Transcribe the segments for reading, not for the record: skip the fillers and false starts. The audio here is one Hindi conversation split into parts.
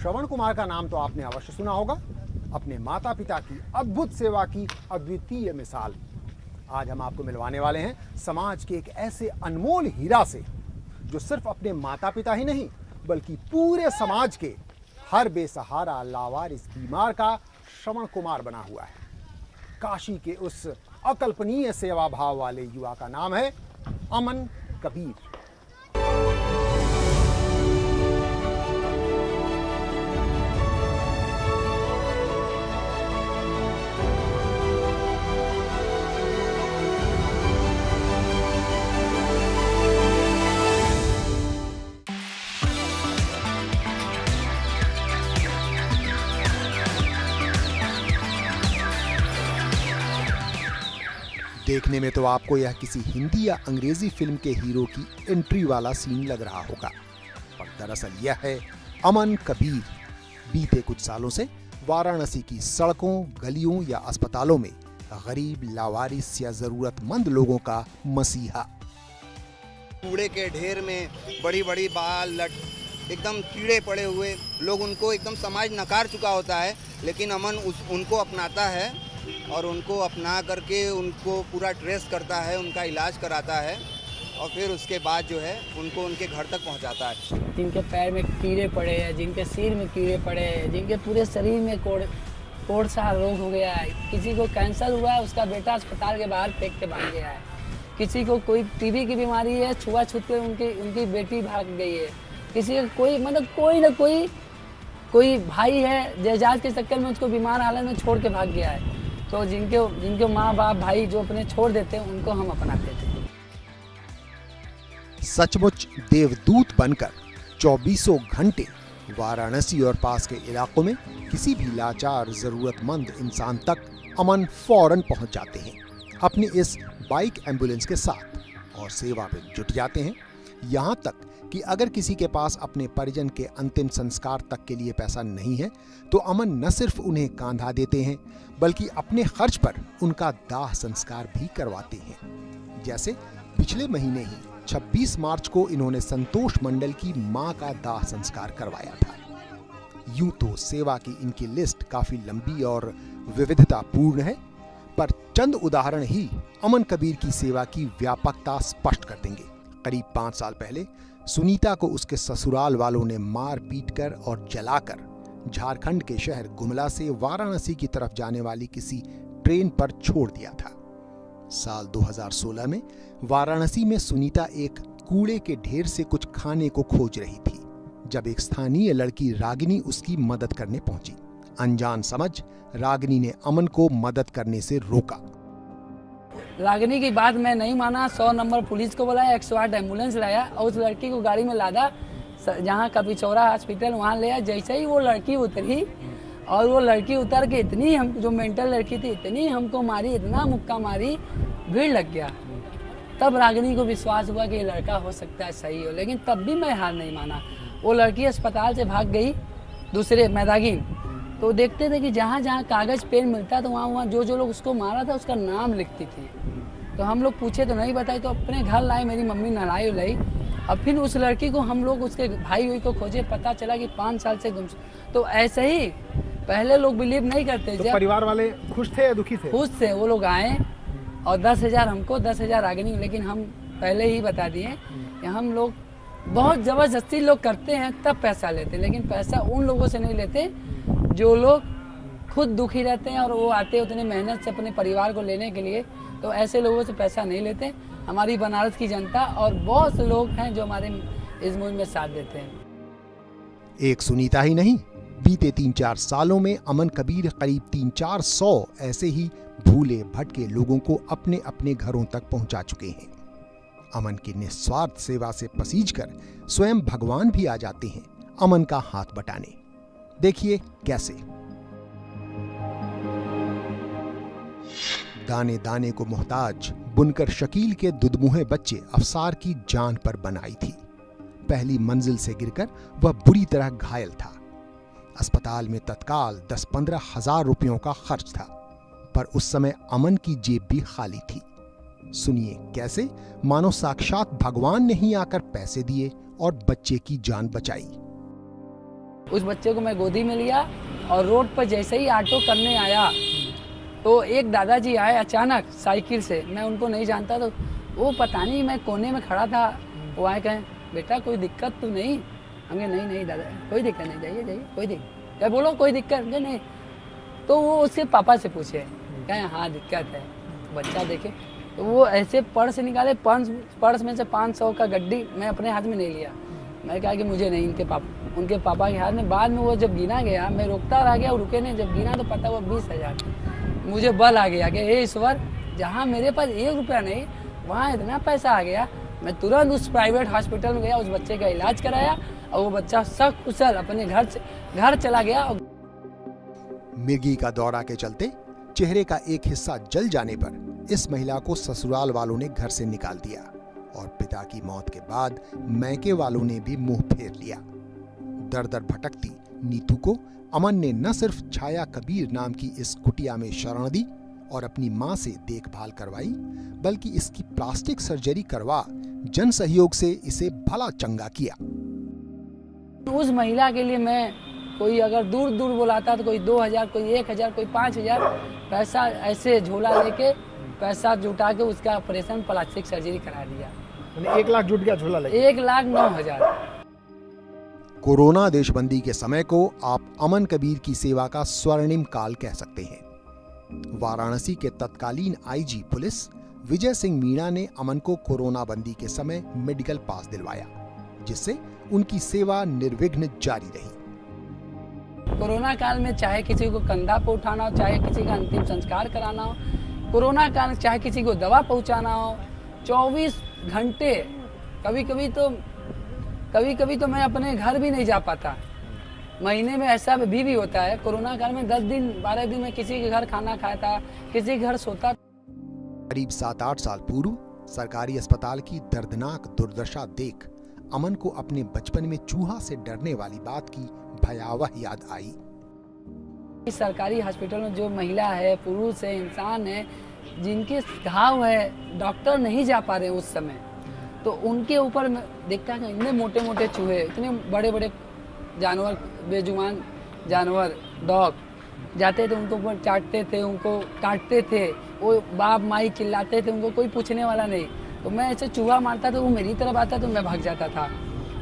श्रवण कुमार का नाम तो आपने अवश्य सुना होगा। अपने माता पिता की अद्भुत सेवा की अद्वितीय मिसाल। आज हम आपको मिलवाने वाले हैं समाज के एक ऐसे अनमोल हीरा से जो सिर्फ अपने माता पिता ही नहीं बल्कि पूरे समाज के हर बेसहारा लावारिस बीमार का श्रवण कुमार बना हुआ है। काशी के उस अकल्पनीय सेवा भाव वाले युवा का नाम है अमन कबीर। देखने में तो आपको यह किसी हिंदी या अंग्रेजी फिल्म के हीरो की एंट्री वाला सीन लग रहा होगा, पर दरअसल यह है अमन कबीर। बीते कुछ सालों से वाराणसी की सड़कों, गलियों या अस्पतालों में गरीब, लावारिस या जरूरतमंद लोगों का मसीहा। कूड़े के ढेर में बड़ी बड़ी बाल एकदम कीड़े पड़े हुए लोग, उनको एकदम समाज नकार चुका होता है, लेकिन अमन उनको अपनाता है और उनको अपना करके उनको पूरा ट्रेस करता है, उनका इलाज कराता है और फिर उसके बाद जो है उनको उनके घर तक पहुंचाता है। जिनके पैर में कीड़े पड़े हैं, जिनके सिर में कीड़े पड़े हैं, जिनके पूरे शरीर में कोढ़ सा रोग हो गया है, किसी को कैंसर हुआ है, उसका बेटा अस्पताल के बाहर फेंक के भाग गया है, किसी को कोई टीबी की बीमारी है, छुआछूत के उनकी बेटी भाग गई है, किसी को कोई मतलब कोई ना कोई भाई है जहाज के चक्कर में उसको बीमार हालत में छोड़ के भाग गया है। तो जिनके माँ बाप भाई जो अपने छोड़ देते हैं उनको हम अपनाते थे। सचमुच देवदूत बनकर 24 घंटे वाराणसी और पास के इलाकों में किसी भी लाचार जरूरतमंद इंसान तक अमन फौरन पहुंच जाते हैं अपनी इस बाइक एम्बुलेंस के साथ और सेवा में जुट जाते हैं। यहाँ तक कि अगर किसी के पास अपने परिजन के अंतिम संस्कार तक के लिए पैसा नहीं है तो अमन न सिर्फ उन्हें कांधा देते हैं बल्कि अपने खर्च पर उनका दाह संस्कार भी करवाते हैं। जैसे पिछले महीने ही 26 मार्च को इन्होंने संतोष मंडल की मां का दाह संस्कार करवाया था। यूं तो सेवा की इनकी लिस्ट काफी लंबी और विविधतापूर्ण है, पर चंद उदाहरण ही अमन कबीर की सेवा की व्यापकता स्पष्ट कर देंगे। करीब 5 साल पहले सुनीता को उसके ससुराल वालों ने मार पीट कर और जलाकर झारखंड के शहर गुमला से वाराणसी की तरफ जाने वाली किसी ट्रेन पर छोड़ दिया था। साल 2016 में वाराणसी में सुनीता एक कूड़े के ढेर से कुछ खाने को खोज रही थी जब एक स्थानीय लड़की रागिनी उसकी मदद करने पहुंची। अनजान समझ रागिनी ने अमन को मदद करने से रोका। रागिनी की बात मैं नहीं माना, 100 नंबर पुलिस को बुलाया, 108 एम्बुलेंस लाया और उस लड़की को गाड़ी में लादा जहाँ कपिचौरा हॉस्पिटल वहाँ ले आया। जैसे ही वो लड़की उतरी और वो लड़की उतर के इतनी हम जो मेंटल लड़की थी इतनी हमको मारी, इतना मुक्का मारी, भीड़ लग गया। तब रागिनी को विश्वास हुआ कि ये लड़का हो सकता है सही हो, लेकिन तब भी मैं हार नहीं माना। वो लड़की अस्पताल से भाग गई दूसरे मैदागिन। तो देखते थे कि जहाँ जहाँ कागज़ पेन मिलता था वहाँ जो लोग उसको मारा था उसका नाम लिखती थी। तो हम लोग पूछे तो नहीं बताई, तो अपने घर लाए, मेरी मम्मी नलाई उलाई। अब फिर उस लड़की को हम लोग उसके भाई को खोजे, पता चला कि 5 साल से गुम। तो ऐसे ही पहले लोग बिलीव नहीं करते। तो परिवार वाले खुश थे या दुखी थे? खुश थे। वो लोग आए और 10,000 हमको, 10,000 रागिनी। लेकिन हम पहले ही बता दिए कि हम लोग बहुत ज़बरदस्ती लोग करते हैं तब पैसा लेते, लेकिन पैसा उन लोगों से नहीं लेते जो लोग खुद दुखी रहते हैं और वो आते हैं उतने मेहनत से अपने परिवार को लेने के लिए। तो ऐसे लोगों से पैसा नहीं लेते। हमारी बनारस की जनता और बहुत से लोग हैं जो हमारे इस मुहिम में साथ देते हैं। एक सुनीता ही नहीं, बीते 3-4 सालों में अमन कबीर करीब 300-400 ऐसे ही भूले भटके लोगों को अपने अपने घरों तक पहुंचा चुके हैं। अमन की निस्वार्थ सेवा से पसीजकर स्वयं भगवान भी आ जाते हैं अमन का हाथ बटाने। देखिए कैसे। दाने दाने को मोहताज बुनकर शकील के दुधमुहे बच्चे अफसार की जान पर बनाई थी। पहली मंजिल से गिरकर वह बुरी तरह घायल था। अस्पताल में तत्काल 10-15 हजार रुपयों का खर्च था, पर उस समय अमन की जेब भी खाली थी। सुनिए कैसे मानो साक्षात भगवान ने ही आकर पैसे दिए और बच्चे की जान बचाई। उस बच्चे को मैं गोदी में लिया और रोड पर जैसे ही ऑटो करने आया तो एक दादाजी आए अचानक साइकिल से, मैं उनको नहीं जानता, तो वो पता नहीं मैं कोने में खड़ा था, वो आए कहें बेटा कोई दिक्कत तो नहीं? हमें नहीं दादा कोई दिक्कत नहीं, जाइए जाइए कोई दिक्कत, क्या बोलो कोई दिक्कत नहीं? तो वो उसके पापा से पूछे, कहें हाँ दिक्कत है। तो बच्चा देखे तो वो ऐसे पर्स निकाले, पर्स में से 500 का गड्डी मैं अपने हाथ में नहीं लिया, मैं कहा कि मुझे नहीं, उनके पापा के हाथ में। बाद में वो जब गिना गया, मैं रोकता रह गया, रुके नहीं, जब गिना तो पता हुआ 20,000। मुझे बल आ गया कि हे ईश्वर, जहाँ मेरे पास 1 रुपया नहीं वहाँ इतना पैसा आ गया। मैं तुरंत उस प्राइवेट हॉस्पिटल में गया, उस बच्चे का इलाज कराया और वो बच्चा सकुशल अपने घर चला गया। मिर्गी का दौरा के चलते चेहरे का एक हिस्सा जल जाने पर इस महिला को ससुराल वालों ने घर से निकाल दिया और पिता की मौत के बाद मैके वालों ने भी मुंह फेर लिया। दर दर भटकती नीतू को अमन ने न सिर्फ छाया कबीर नाम की इस कुटिया में शरण दी और अपनी मां से देखभाल करवाई, बल्कि इसकी प्लास्टिक सर्जरी करवा जन सहयोग से इसे भला चंगा किया। उस महिला के लिए मैं कोई अगर दूर दूर बुलाता तो कोई 2,000, कोई 1,000, कोई 5,000 पैसा ऐसे झोला लेके पैसा जुटा के उसका ऑपरेशन प्लास्टिक सर्जरी करा दिया। 1 लाख जुट गया झोला लेके? 1,09,000। कोरोना देशबंदी के समय को आप अमन कबीर की सेवा का स्वर्णिम काल कह सकते हैं। वाराणसी के तत्कालीन आईजी पुलिस विजय सिंह मीणा ने अमन को कोरोना बंदी के समय मेडिकल पास दिलवाया, जिससे उनकी सेवा निर्विघ्न जारी रही। कोरोना काल में चाहे किसी को कंधा पर उठाना हो, चाहे किसी का अंतिम संस्कार कराना हो, कोरोना काल में चाहे किसी को दवा पहुंचाना हो, 24 घंटे, कभी कभी तो मैं अपने घर भी नहीं जा पाता। महीने में ऐसा भी होता है, कोरोना काल में 10 दिन 12 दिन में किसी के घर खाना खाया था, किसी के घर सोता। करीब 7-8 साल पूर्व सरकारी अस्पताल की दर्दनाक दुर्दशा देख अमन को अपने बचपन में चूहा से डरने वाली बात की भयावह याद आई। इस सरकारी हॉस्पिटल में जो महिला है, पुरुष है, इंसान है, जिनके घाव है, डॉक्टर नहीं जा पा रहे उस समय, तो उनके ऊपर देखता है इतने मोटे मोटे चूहे, इतने बड़े बड़े जानवर, बेजुबान जानवर, डॉग जाते थे, उनको ऊपर चाटते थे, उनको काटते थे, वो बाप माई चिल्लाते थे, उनको कोई पूछने वाला नहीं। तो मैं ऐसे चूहा मारता था, वो मेरी तरफ आता तो मैं भाग जाता था।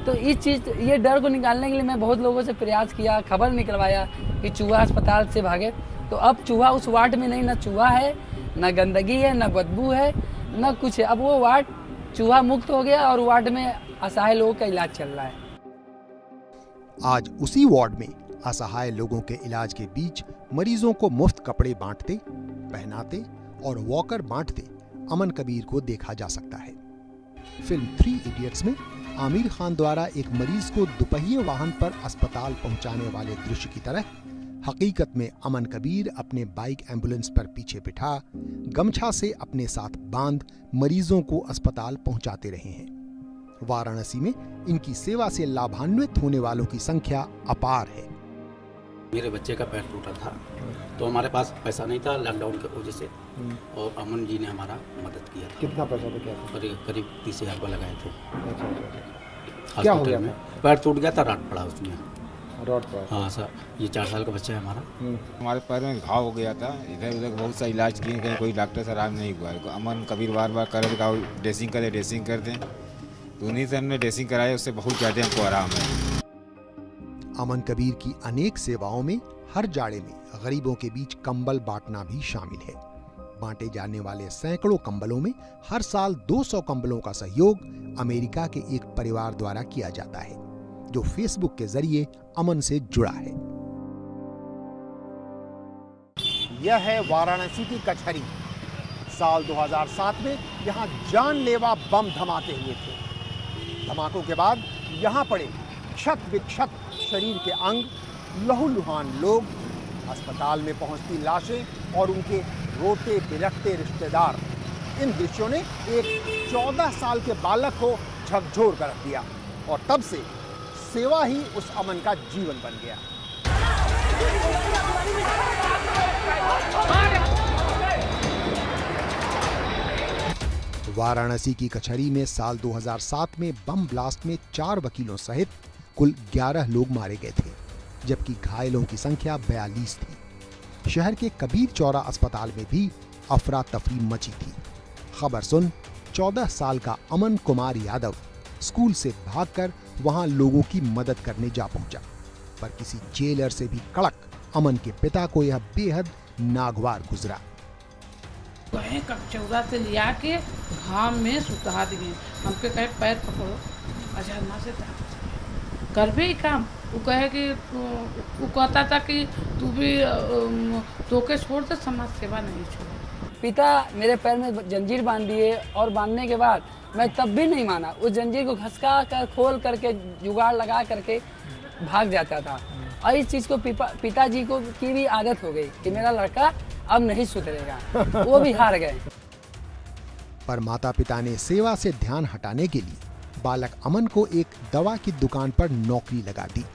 तो ये डर को निकालने के लिए मैं बहुत लोगों से प्रयास किया, खबर निकलवाया कि चूहा अस्पताल से भागे। तो अब चूहा उस वार्ड में नहीं, ना चूहा है, ना गंदगी है, ना बदबू है, ना कुछ है। अब वो वार्ड चूहा मुक्त हो गया और वार्ड में असहाय लोगों का इलाज चल रहा है। आज उसी वार्ड में असहाय लोगों के इलाज के बीच मरीजों को मुफ्त कपड़े बांटते, पहनाते और वॉकर बांटते अमन कबीर को देखा जा सकता है। फिल्म 3 इडियट्स में आमिर खान द्वारा एक मरीज को दुपहिए वाहन पर अस्पताल पहुंचाने वाले दृश्य की तरह हकीकत में अमन कबीर अपने बाइक एम्बुलेंस पर पीछे बिठा गमछा से अपने साथ बांध मरीजों को अस्पताल पहुंचाते रहे हैं। वाराणसी में इनकी सेवा से लाभान्वित होने वालों की संख्या अपार है। मेरे बच्चे का पैर टूटा था तो हमारे पास पैसा नहीं था लॉकडाउन की वजह से, और अमन जी ने हमारा मदद किया था। कितना पैसा था? क्या था? करीब 30,000 रुपये लगाए थे। अच्छा। क्या हो गया था? पैर टूट गया था, रात पड़ा उसमें। रॉड पर? हाँ सर, ये 4 साल का बच्चा है हमारा। हमारे पैर में घाव हो गया था, इधर उधर बहुत सा इलाज किए, कहीं कोई डॉक्टर से आराम नहीं हुआ। अमन कबीर बार बार कर ड्रेसिंग कर दें, तो उन्हीं से हमने ड्रेसिंग कराया, उससे बहुत ज़्यादा हमको आराम है। अमन कबीर की अनेक सेवाओं में हर जाड़े में गरीबों के बीच कंबल बांटना भी शामिल है। बांटे जाने वाले सैकड़ों कंबलों में हर साल 200 कंबलों का सहयोग अमेरिका के एक परिवार द्वारा किया जाता है, जो फेसबुक के जरिए अमन से जुड़ा है। यह है वाराणसी की कचहरी। साल 2007 में यहाँ जानलेवा बम धमाके हुए थे। धमाकों के बाद यहाँ पड़े क्षत विक्षत शरीर के अंग, लहूलुहान लोग, अस्पताल में पहुंचती लाशें और उनके रोते बिलखते रिश्तेदार। इन दृश्यों ने एक 14 साल के बालक को झकझोर कर रख दिया और तब से सेवा ही उस अमन का जीवन बन गया। वाराणसी की कचहरी में साल 2007 में बम ब्लास्ट में 4 वकीलों सहित कुल 11 लोग मारे गए थे। जबकि घायलों की संख्या 42 थी। शहर के कबीर चौरा अस्पताल में भी अफरा तफरी मची थी। खबर सुन 14 साल का अमन कुमार यादव स्कूल से भागकर वहां लोगों की मदद करने जा पहुंचा, पर किसी जेलर से भी कड़क अमन के पिता को यह बेहद नागवार गुजरा। कहे कचौरा से लिया के घाम में सुता दिए, हमके कहे पैर पकड़ो अजरमा से कर भी काम। वो कहे कि वो कहता था कि तू भी तोके छोड़ दे, समाज सेवा नहीं छोड़। पिता मेरे पैर में जंजीर बांध दिए और बांधने के बाद मैं तब भी नहीं माना। उस जंजीर को घसका कर खोल करके जुगाड़ लगा करके भाग जाता था। और इस चीज़ को पिताजी को की भी आदत हो गई कि मेरा लड़का अब नहीं सुधरेगा। वो भी हार गए। पर माता पिता ने सेवा से ध्यान हटाने के लिए बालक अमन को एक दवा की दुकान पर नौकरी लगा दी।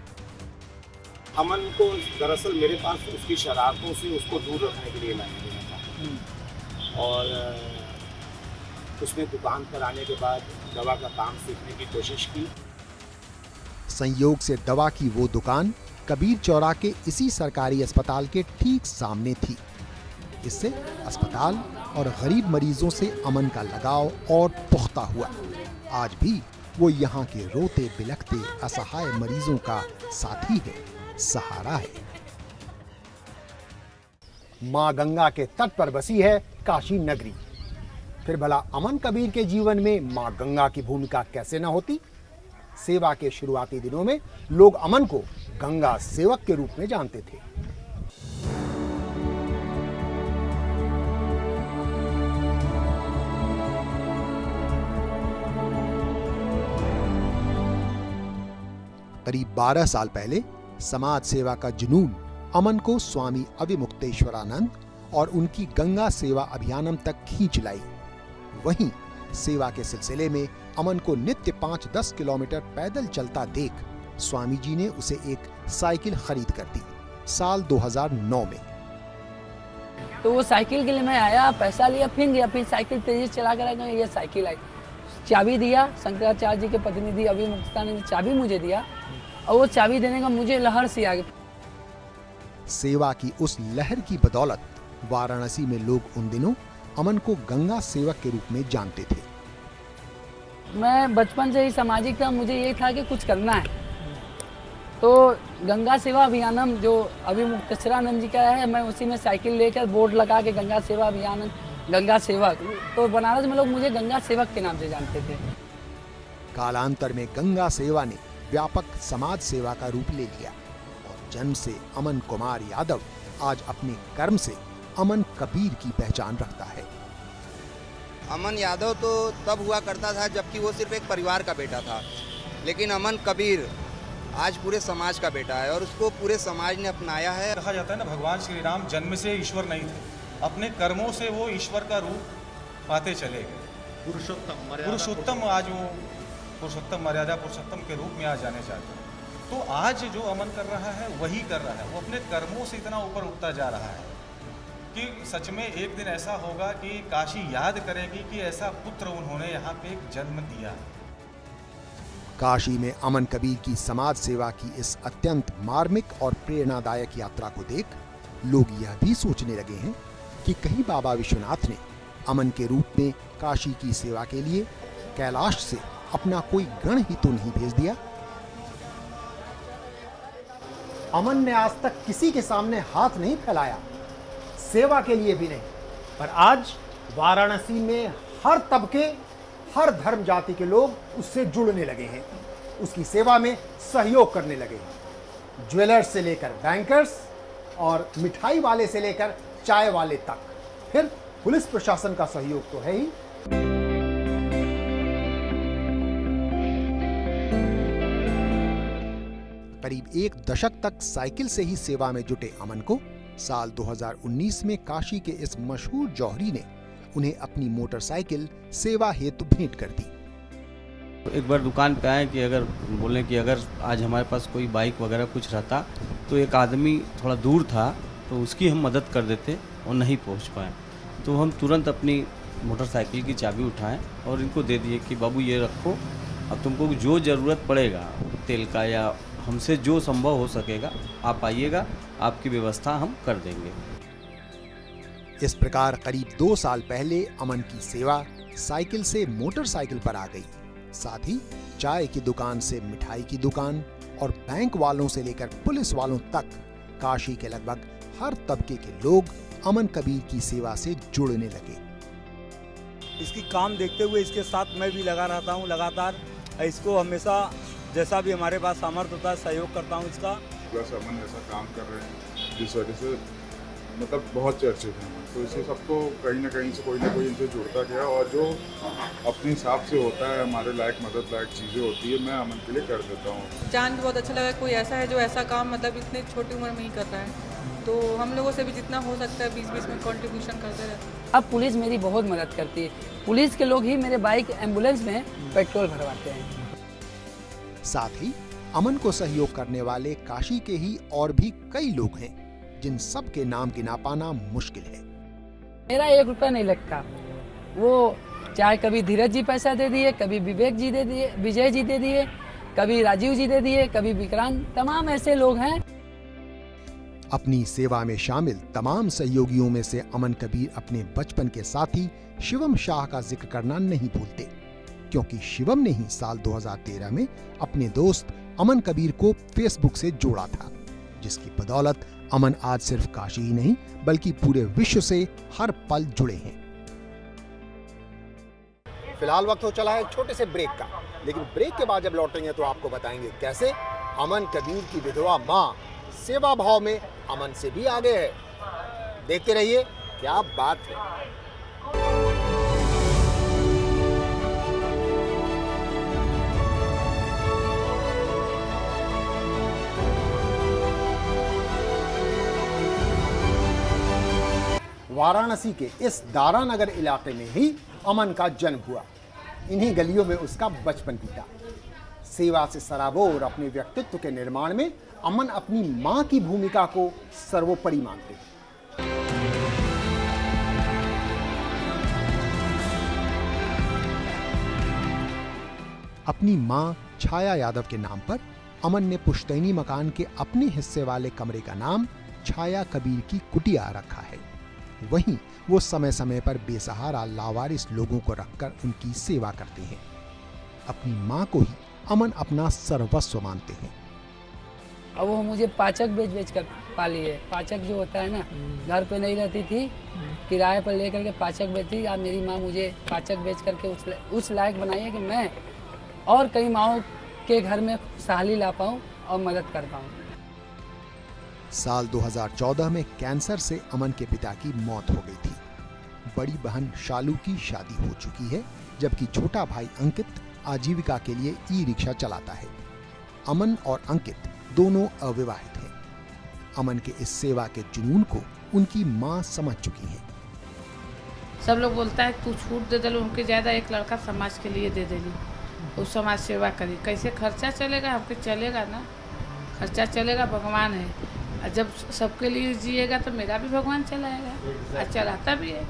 अमन को दरअसल मेरे पास उसकी शरारतों से उसको दूर रखने के लिए मैंने दिया था, और उसने दुकान पर आने के बाद दवा का काम सीखने की कोशिश की। संयोग से दवा की वो दुकान कबीर चौरा के इसी सरकारी अस्पताल के ठीक सामने थी। इससे अस्पताल और गरीब मरीजों से अमन का लगाव और पुख्ता हुआ। आज भी वो यहाँ के रोते बिलखते असहाय मरीजों का साथी है, सहारा है। माँ गंगा के तट पर बसी है काशी नगरी। फिर भला अमन कबीर के जीवन में माँ गंगा की भूमिका कैसे न होती। सेवा के शुरुआती दिनों में लोग अमन को गंगा सेवक के रूप में जानते थे। करीब 12 साल पहले समाज सेवा का जुनून अमन को स्वामी अविमुक्तेश्वरानंद और उनकी गंगा सेवा अभियानम तक खींच लाई। वहीं सेवा के सिलसिले में अमन को नित्य 5-10 किलोमीटर पैदल चलता देख स्वामी जी ने उसे एक साइकिल खरीद कर दी साल 2009 में। तो वो साइकिल के लिए मैं आया, पैसा लिया, फिर गया, फिर साइकिल तेजी चला कर ये साइकिल आई। चाबी दिया, शंकराचार्य जी के प्रतिनिधि अभिमुक्तानंद ने चाबी मुझे दिया, और वो चाबी देने का मुझे लहर सी आ गई। सेवा की उस लहर की बदौलत वाराणसी में लोग उन दिनों अमन को गंगा सेवक के रूप में जानते थे। मैं बचपन से ही सामाजिक था, मुझे ये था कि कुछ करना है। तो गंगा सेवा अभियानम जो अभिमुक्तेश्वरानंद जी का है, मैं उसी में साइकिल लेकर बोर्ड लगा के गंगा सेवा अभियान, गंगा सेवक, तो बनारस में लोग मुझे गंगा सेवक के नाम से जानते थे। कालांतर में गंगा सेवा ने व्यापक समाज सेवा का रूप ले लिया और जन्म से अमन कुमार यादव आज अपने कर्म से अमन कबीर की पहचान रखता है। अमन यादव तो तब हुआ करता था जबकि वो सिर्फ एक परिवार का बेटा था, लेकिन अमन कबीर आज पूरे समाज का बेटा है और उसको पूरे समाज ने अपनाया है। कहा जाता है ना, भगवान श्री राम जन्म से ईश्वर नहीं थे, अपने कर्मों से वो ईश्वर का रूप पाते चले गए। पुरुषोत्तम आज वो पुरुषोत्तम मर्यादा पुरुषोत्तम के रूप में आज जाने चाहते हैं। तो आज जो अमन कर रहा है वही कर रहा है, वो अपने कर्मों से इतना ऊपर उठता जा रहा है कि सच में एक दिन ऐसा होगा कि काशी याद करेगी कि ऐसा पुत्र उन्होंने यहाँ पे एक जन्म दिया। काशी में अमन कबीर की समाज सेवा की इस अत्यंत मार्मिक और प्रेरणादायक यात्रा को देख लोग यह भी सोचने लगे हैं कि कहीं बाबा विश्वनाथ ने अमन के रूप में काशी की सेवा के लिए कैलाश से अपना कोई गण ही तो नहीं भेज दिया। अमन ने आज तक किसी के सामने हाथ नहीं फैलाया, सेवा के लिए भी नहीं, पर आज वाराणसी में हर तबके, हर धर्म जाति के लोग उससे जुड़ने लगे हैं, उसकी सेवा में सहयोग करने लगे हैं। ज्वेलर्स से लेकर बैंकर्स और मिठाई वाले से लेकर चाय वाले तक, फिर पुलिस प्रशासन का सहयोग तो है ही। करीब एक दशक तक साइकिल से ही सेवा में जुटे अमन को साल 2019 में काशी के इस मशहूर जौहरी ने उन्हें अपनी मोटरसाइकिल सेवा हेतु भेंट कर दी। एक बार दुकान पे आए कि अगर बोले कि अगर आज हमारे पास कोई बाइक वगैरह कुछ रहता, तो एक आदमी थोड़ा दूर था तो उसकी हम मदद कर देते और नहीं पहुंच पाए, तो हम तुरंत अपनी मोटरसाइकिल की चाबी उठाएं और इनको दे दिए कि बाबू ये रखो, अब तुमको जो ज़रूरत पड़ेगा तेल का या हमसे जो संभव हो सकेगा आप आइएगा, आपकी व्यवस्था हम कर देंगे। इस प्रकार करीब 2 साल पहले अमन की सेवा साइकिल से मोटरसाइकिल पर आ गई। साथ ही चाय की दुकान से मिठाई की दुकान और बैंक वालों से लेकर पुलिस वालों तक काशी के लगभग हर तबके के लोग अमन कबीर की सेवा से जुड़ने लगे। इसकी काम देखते हुए इसके साथ मैं भी लगा रहता हूँ लगातार। इसको हमेशा जैसा भी हमारे पास सामर्थ्य होता है सहयोग करता हूँ इसका। प्लस अमन ऐसा काम कर रहे हैं जिस वजह से मतलब बहुत चर्चित हैं, तो इसे सबको कहीं ना कहीं से कोई ना कोई इनसे जुड़ता गया और जो अपने हिसाब से होता है हमारे लायक मदद लायक चीज़ें होती है मैं अमन के लिए कर देता हूँ। जान के बहुत अच्छा लगा कोई ऐसा है जो ऐसा काम मतलब इतनी छोटी उम्र में ही कर रहा है, तो हम लोगों से भी जितना हो सकता है 20-20 में कंट्रीब्यूशन करते रहते हैं। अब पुलिस मेरी बहुत मदद करती है, पुलिस के लोग ही मेरे बाइक एम्बुलेंस में पेट्रोल भरवाते हैं। साथ ही अमन को सहयोग करने वाले काशी के ही और भी कई लोग हैं जिन सब के नाम गिना पाना मुश्किल है। मेरा 1 रुपया नहीं लगता, वो चाहे कभी धीरज जी पैसा दे दिए, कभी विवेक जी दे दिए, विजय जी दे दिए, कभी राजीव जी दे दिए, कभी विक्रांत, तमाम ऐसे लोग हैं। अपनी सेवा में शामिल तमाम सहयोगियों में से अमन कबीर अपने बचपन के साथी शिवम शाह का जिक्र करना नहीं भूलते, क्योंकि शिवम ने ही साल 2013 में अपने दोस्त अमन कबीर को फेसबुक से जोड़ा था, जिसकी बदौलत अमन आज सिर्फ काशी ही नहीं बल्कि पूरे विश्व से हर पल जुड़े हैं। फिलहाल वक्त हो चला है छोटे से ब्रेक का, लेकिन ब्रेक के बाद जब लौटेंगे तो आपको बताएंगे कैसे अमन कबीर की विधवा मां सेवा भाव में अमन से भी आगे है। देखते रहिए, क्या बात है। वाराणसी के इस दारानगर इलाके में ही अमन का जन्म हुआ। इन्हीं गलियों में उसका बचपन बीता। सेवा से सराबोर अपने व्यक्तित्व के निर्माण में अमन अपनी मां की भूमिका को सर्वोपरि मानते हैं। अपनी मां छाया यादव के नाम पर अमन ने पुश्तैनी मकान के अपने हिस्से वाले कमरे का नाम छाया कबीर की कुटिया रखा है। वहीं वो समय समय पर बेसहारा लावारिस लोगों को रखकर उनकी सेवा करते हैं। अपनी मां को ही अमन अपना सर्वस्व मानते हैं। अब वो मुझे पाचक बेच कर पाली है। पाचक जो होता है ना, घर पे नहीं रहती थी, किराए पर लेकर के पाचक बेचती। अब मेरी माँ मुझे पाचक बेच करके उस लायक बनाई है कि मैं और कई माओं के घर में खुशहाली ला पाऊँ और मदद कर पाऊँ। साल 2014 में कैंसर से अमन के पिता की मौत हो गई थी। बड़ी बहन शालू की शादी हो चुकी है, जबकि छोटा भाई अंकित आजीविका के लिए ई-रिक्शा चलाता है। अमन और अंकित दोनों अविवाहित हैं। अमन के इस सेवा के जुनून को उनकी मां समझ चुकी हैं। सब लोग बोलता है तू छूट दे दे, उनके ज़्यादा एक लड़का समाज के लिए दे देली, उस समाज सेवा करी। कैसे खर्चा चलेगा? आपके चलेगा ना, खर्चा चलेगा, भगवान है। और जब सबके लिए जिएगा तो मेरा भी भगवान चलाएगा और चलाता भी है।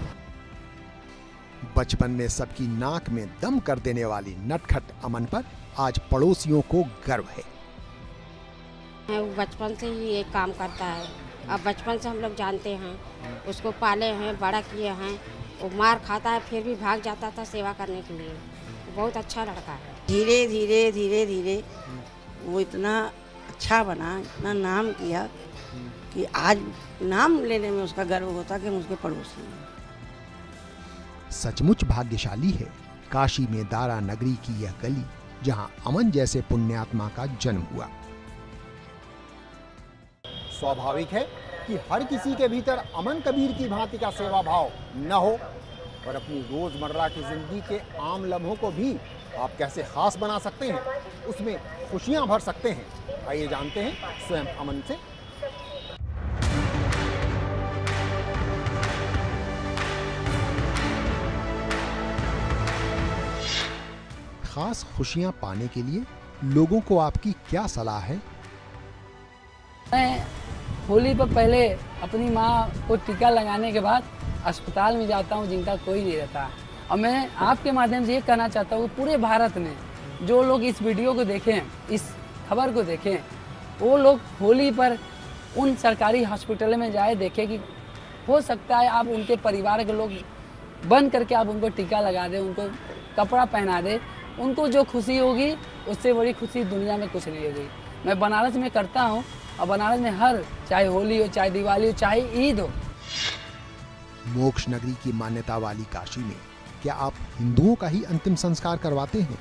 बचपन में सबकी नाक में दम कर देने वाली नटखट अमन पर आज पड़ोसियों को गर्व है। वो बचपन से ही ये काम करता है। अब बचपन से हम लोग जानते हैं, उसको पाले हैं, बड़ा किए हैं। वो मार खाता है फिर भी भाग जाता था सेवा करने के लिए। बहुत अच्छा लड़का है। धीरे धीरे धीरे धीरे वो इतना अच्छा बना, इतना नाम किया कि आज नाम लेने में उसका गर्व होता कि हम उसके पड़ोसी हैं। सचमुच भाग्यशाली है काशी में दारा नगरी की यह गली, जहां अमन जैसे पुण्यात्मा का जन्म हुआ। स्वाभाविक है कि हर किसी के भीतर अमन कबीर की भांति का सेवा भाव न हो, और अपनी रोजमर्रा की जिंदगी के आम लम्हों को भी आप कैसे खास बना सकते हैं, उसमें खुशियां भर सकते हैं। आइए जानते हैं स्वयं अमन से। खास खुशियां पाने के लिए लोगों को आपकी क्या सलाह है? मैं होली पर पहले अपनी माँ को टीका लगाने के बाद अस्पताल में जाता हूँ जिनका कोई नहीं रहता। और मैं आपके माध्यम से ये कहना चाहता हूँ पूरे भारत में जो लोग इस वीडियो को देखें, इस खबर को देखें, वो लोग होली पर उन सरकारी हॉस्पिटल में जाए, देखे कि हो सकता है आप उनके परिवार के लोग बंद करके आप उनको टीका लगा दें, उनको कपड़ा पहना दें, उनको जो खुशी होगी उससे बड़ी खुशी दुनिया में कुछ नहीं होगी। मैं बनारस में करता हूँ और बनारस में हर, चाहे होली हो, चाहे दिवाली हो, चाहे ईद हो। मोक्ष नगरी की मान्यता वाली काशी में क्या आप हिंदुओं का ही अंतिम संस्कार करवाते हैं?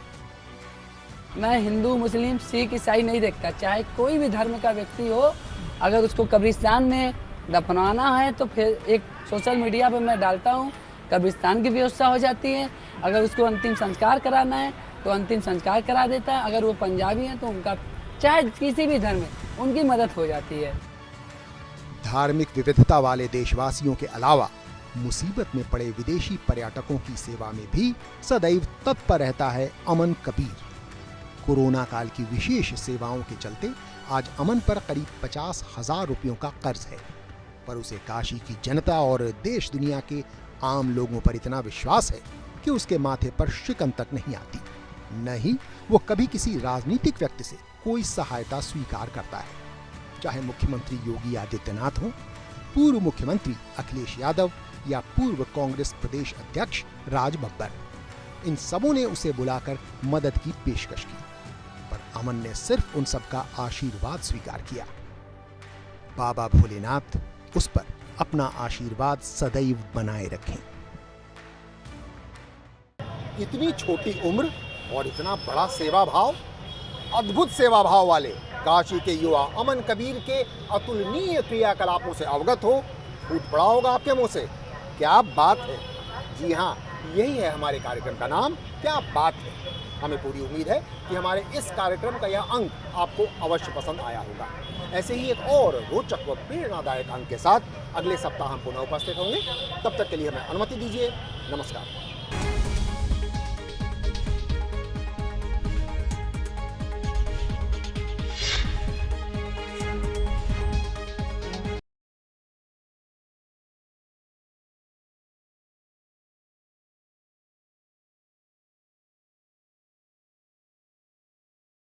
मैं हिंदू, मुस्लिम, सिख, ईसाई नहीं देखता, चाहे कोई भी धर्म का व्यक्ति हो, अगर उसको कब्रिस्तान में दफनाना है तो फिर एक सोशल मीडिया पर मैं डालता हूँ, कब्रिस्तान की व्यवस्था हो जाती है। अगर उसको अंतिम संस्कार कराना है तो अंतिम संस्कार करा देता है। अगर वो पंजाबी हैं तो उनका, चाहे किसी भी धर्म में, उनकी मदद हो जाती है। धार्मिक विविधता वाले देशवासियों के अलावा मुसीबत में पड़े विदेशी पर्यटकों की सेवा में भी सदैव तत्पर रहता है अमन कबीर। कोरोना काल की विशेष सेवाओं के चलते आज अमन पर करीब 50,000 रुपयों का कर्ज है, पर उसे काशी की जनता और देश दुनिया के आम लोगों पर इतना विश्वास है कि उसके माथे पर शिकन तक नहीं आती। न ही वो कभी किसी राजनीतिक व्यक्ति से कोई सहायता स्वीकार करता है, चाहे मुख्यमंत्री योगी आदित्यनाथ हो, पूर्व मुख्यमंत्री अखिलेश यादव या पूर्व कांग्रेस प्रदेश अध्यक्ष राज बब्बर। इन सबों ने उसे बुलाकर मदद की पेशकश की, पर अमन ने सिर्फ उन सबका आशीर्वाद स्वीकार किया। बाबा भोलेनाथ उस पर अपना आशीर्वाद सदैव बनाए रखें। इतनी छोटी उम्र और इतना बड़ा सेवा भाव, अद्भुत सेवा भाव वाले काशी के युवा अमन कबीर के अतुलनीय क्रियाकलापों से अवगत हो, फूट पड़ा होगा आपके मुंह से, क्या बात है। जी हाँ, यही है हमारे कार्यक्रम का नाम, क्या बात है। हमें पूरी उम्मीद है कि हमारे इस कार्यक्रम का यह अंक आपको अवश्य पसंद आया होगा। ऐसे ही एक और रोचक व प्रेरणादायक अंक के साथ अगले सप्ताह हम पुनः उपस्थित होंगे। तब तक के लिए हमें अनुमति दीजिए। नमस्कार।